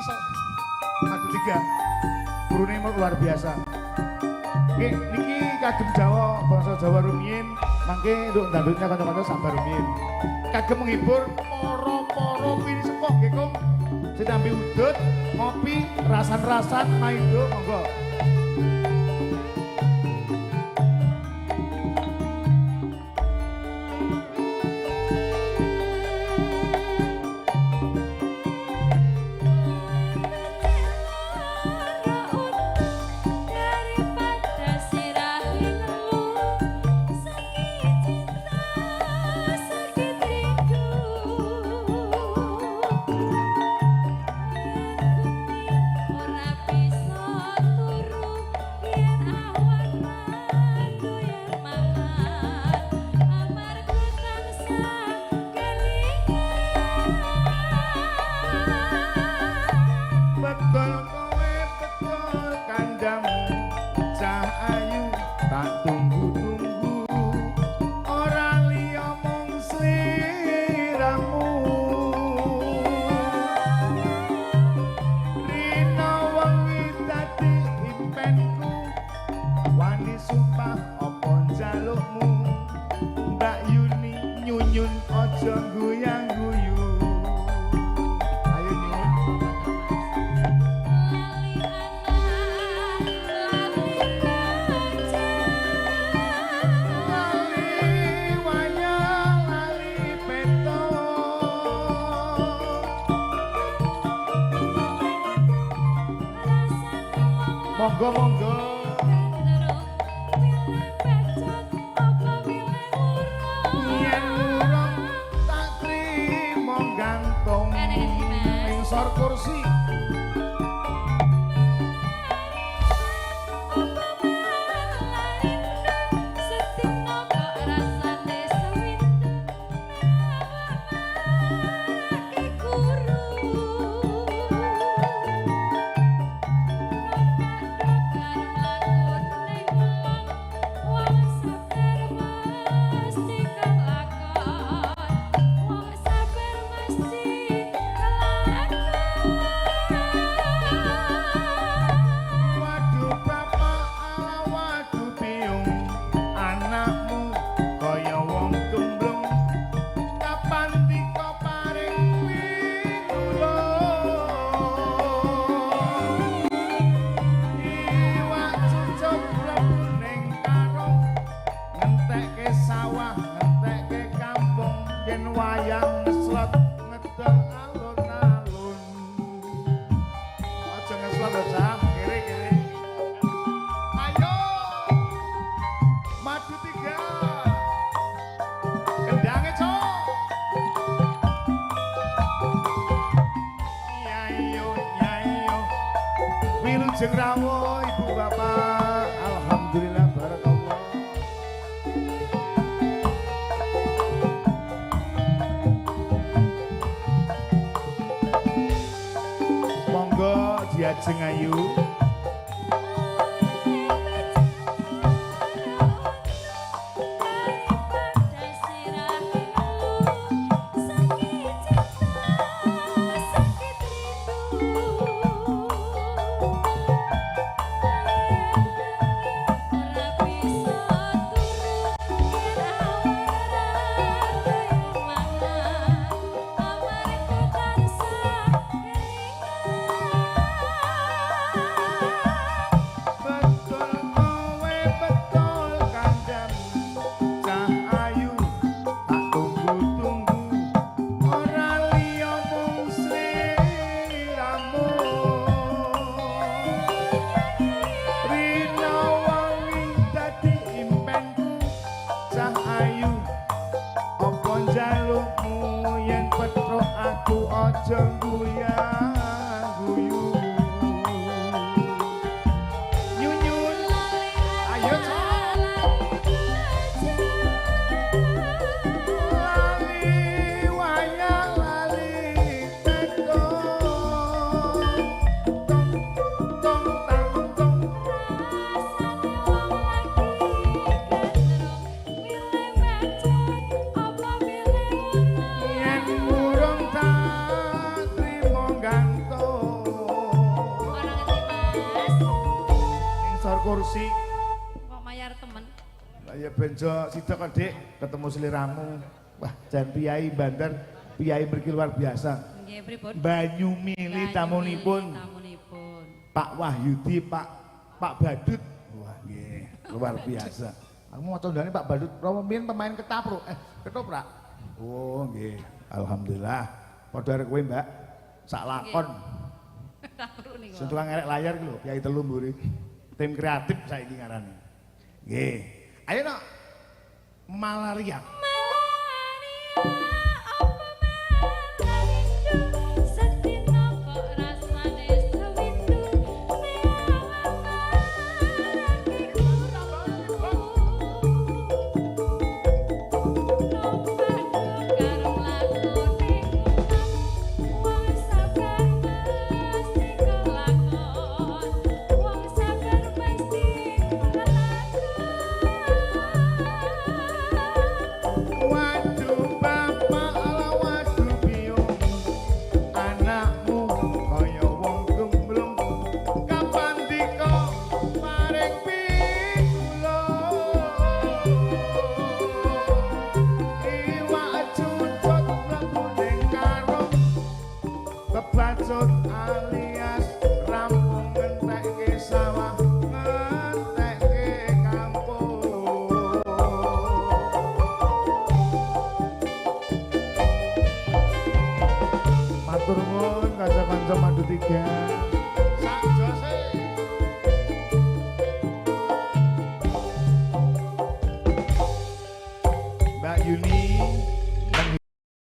iso madu tiga burune luar biasa. Oke, niki kagem Jawa, bangsa Jawa rumiyin, mangke untuk dandutnya kanca-kanca sabar rumiyin. Kagem menghibur para pini sepuh nggih, Kong. Sedambi udut, ngopi, rasan-rasan, maido, monggo. Monggo-monggo. Yen urung tak trimo gantung ning sor kursi. Wilujeng rawuh Ibu Bapak, alhamdulillah barakallah. Monggo diajeng ayu. kursi. Kok mayar temen? Lah ya benjo sidak kok Dik, ketemu seliramu. Wah, jan piyai bandar, piyai mriki luar biasa. Nggih, pripun? Banyu mili tamunipun. Tamunipun. Pak Wahyudi, Pak Badut. Wah, nggih, luar biasa. Aku mau condane Pak Badut, rombien pemain ketaprak. Ketoprak. Oh, nggih. Alhamdulillah. Padha arek kowe, Mbak. Sak lakon. Tapruk niku. Sing tukang ngerek layar iki lho, Kyai Telu mburi. Tim kreatif saiki ngarane. Nggih. Ayo no. Malaria. Kebacut alias rampung ngentekke sawah ngentekke kampung. Matur nuwun kanca-kanca Madu 3.